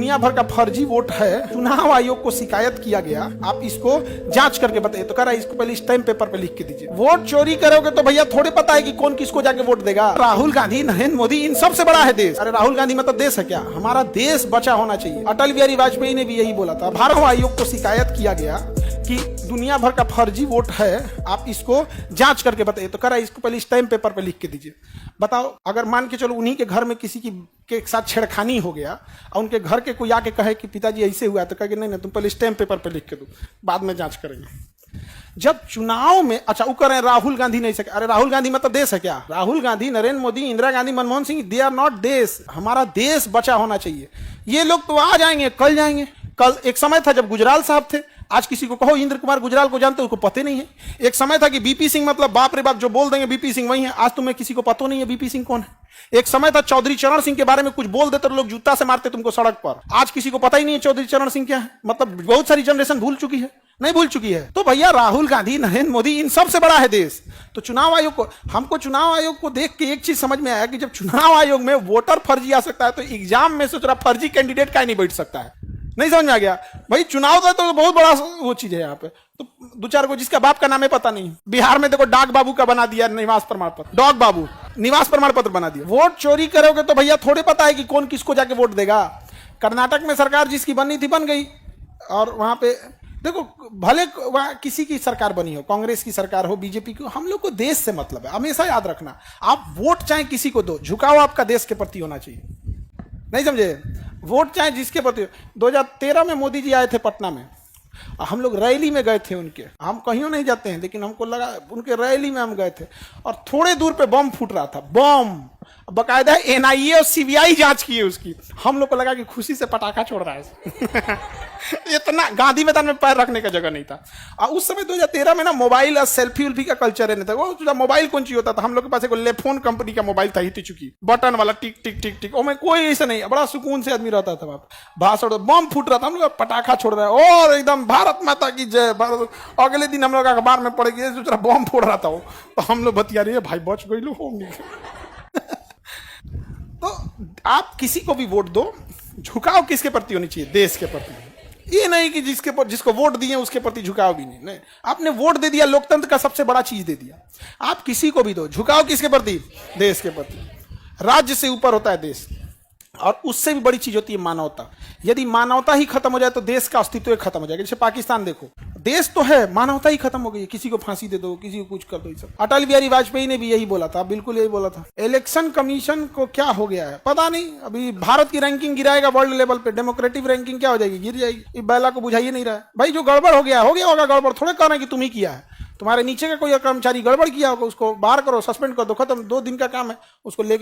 दुनिया भर का फर्जी वोट है, चुनाव आयोग को शिकायत किया गया, आप इसको जांच करके बताइए। तो कह रहा है इसको पहले स्टैम्प पेपर पे लिख के दीजिए। वोट चोरी करोगे तो भैया थोड़े पता है कि कौन किसको जाके वोट देगा। राहुल गांधी, नरेंद्र मोदी, इन सबसे बड़ा है देश। अरे राहुल गांधी मतलब देश है क्या? हमारा देश बचा होना चाहिए। अटल बिहारी वाजपेयी ने भी यही बोला था। भारत आयोग को शिकायत किया गया कि दुनिया भर का फर्जी वोट है, आप इसको जांच करके बताइए। तो कह रहा है इसको पहले स्टैम्प पेपर पे लिख के दीजिए। बताओ, अगर मान के चलो उन्हीं के घर में किसी की के साथ छेड़खानी हो गया और उनके घर के कोई आके कहे कि पिताजी ऐसे हुआ, तो कहेंगे नहीं तुम पहले स्टैम्प पेपर पे लिख के दो, बाद में जांच करेंगे। जब चुनाव में अच्छा वो कह रहे हैं राहुल गांधी नहीं सके। अरे राहुल गांधी मतलब देश है क्या? Rahul Gandhi, Narendra Modi, Indira Gandhi, Manmohan Singh, they are not देश। हमारा देश बचा होना चाहिए। ये लोग तो आ जाएंगे, कल जाएंगे। कल एक समय था जब गुजराल साहब थे, आज किसी को कहो इंद्र कुमार गुजराल को जानते हो, उसको पता नहीं है। एक समय था कि बीपी सिंह मतलब बाप रे बाप, जो बोल देंगे बीपी सिंह वही है। आज तुम्हें किसी को पता नहीं है बीपी सिंह कौन है। एक समय था चौधरी चरण सिंह के बारे में कुछ बोल देते तो लोग जूता से मारते तुमको सड़क पर। आज किसी को पता ही नहीं है चौधरी चरण सिंह क्या है। मतलब बहुत सारी जनरेशन भूल चुकी है, नहीं भूल चुकी है। तो भैया राहुल गांधी, नरेंद्र मोदी, इन सबसे बड़ा है देश। तो चुनाव आयोग को, हमको चुनाव आयोग को देख के एक चीज समझ में आया कि जब चुनाव आयोग में वोटर फर्जी आ सकता है तो एग्जाम में सोच रहा फर्जी कैंडिडेट का नहीं बैठ सकता है। नहीं समझ में आ गया भाई। चुनाव का तो बहुत बड़ा वो चीज है यहाँ पे। तो दो चार को जिसका बाप का नाम है पता नहीं। बिहार में देखो डाक बाबू का बना दिया निवास प्रमाण पत्र, डॉग बाबू निवास प्रमाण पत्र बना दिया। वोट चोरी करोगे तो भैया थोड़े पता है कि कौन किसको जाके वोट देगा। कर्नाटक में सरकार जिसकी बननी थी बन गई, और वहां पे देखो भले वहां किसी की सरकार बनी हो, कांग्रेस की सरकार हो, बीजेपी की, हम लोग को देश से मतलब है। हमेशा याद रखना, आप वोट चाहे किसी को दो, झुकाव आपका देश के प्रति होना चाहिए। नहीं समझे? वोट चाहे जिसके प्रति। 2013 में मोदी जी आए थे पटना में, हम लोग रैली में गए थे उनके। हम कहीं नहीं जाते हैं, लेकिन हमको लगा उनके रैली में हम गए थे और थोड़े दूर पे बम फूट रहा था। बम बकायदा एनआईए और सीबीआई जांच की है उसकी। हम लोग को लगा कि खुशी से पटाखा छोड़ रहा है। इतना गांधी मैदान में पैर रखने का जगह नहीं था। और उस समय 2013 में ना मोबाइल और सेल्फी उल्फी का कल्चर नहीं था। वो मोबाइल कौन सी होता था, हम लोग के पास एक लेफोन कंपनी का मोबाइल था, हिट चुकी बटन वाला, टिक टिक टिक टिक। में कोई ऐसा नहीं, बड़ा सुकून से आदमी रहता था। भाषण बम फूट रहा था, हम लोग पटाखा छोड़ रहा है और एकदम भारत माता की जय। अगले दिन हम लोग अखबार में पढ़ गए सोच रहा बम फोड़ रहा था वो, तो हम लोग बतिया रही है भाई बच गई लो होंगे। तो आप किसी को भी वोट दो, झुकाव किसके प्रति होनी चाहिए? देश के प्रति। ये नहीं कि जिसको वोट दिए उसके प्रति झुकाव भी नहीं। आपने वोट दे दिया, लोकतंत्र का सबसे बड़ा चीज दे दिया। आप किसी को भी दो, झुकाव किसके प्रति? देश के प्रति। राज्य से ऊपर होता है देश, और उससे भी बड़ी चीज होती है मानवता। यदि मानवता ही खत्म हो जाए तो देश का अस्तित्व खत्म हो जाएगा। जैसे पाकिस्तान देखो, देश तो है, मानवता ही खत्म हो गई है। किसी को फांसी दे दो, किसी को कुछ कर दो। सब अटल बिहारी वाजपेयी ने भी यही बोला था, बिल्कुल यही बोला था। इलेक्शन कमीशन को क्या हो गया है पता नहीं। अभी भारत की रैंकिंग गिराएगा वर्ल्ड लेवल पे, डेमोक्रेटिक रैंकिंग क्या हो जाएगी? गिर जाएगी। ये बैला को बुझाइए नहीं रहा है भाई। जो गड़बड़ हो गया होगा गड़बड़। थोड़े कहना कि तुम ही किया है, तुम्हारे नीचे का कोई कर्मचारी गड़बड़ किया होगा, उसको बाहर करो, सस्पेंड कर दो, खत्म। 2 दिन का काम है, उसको लेके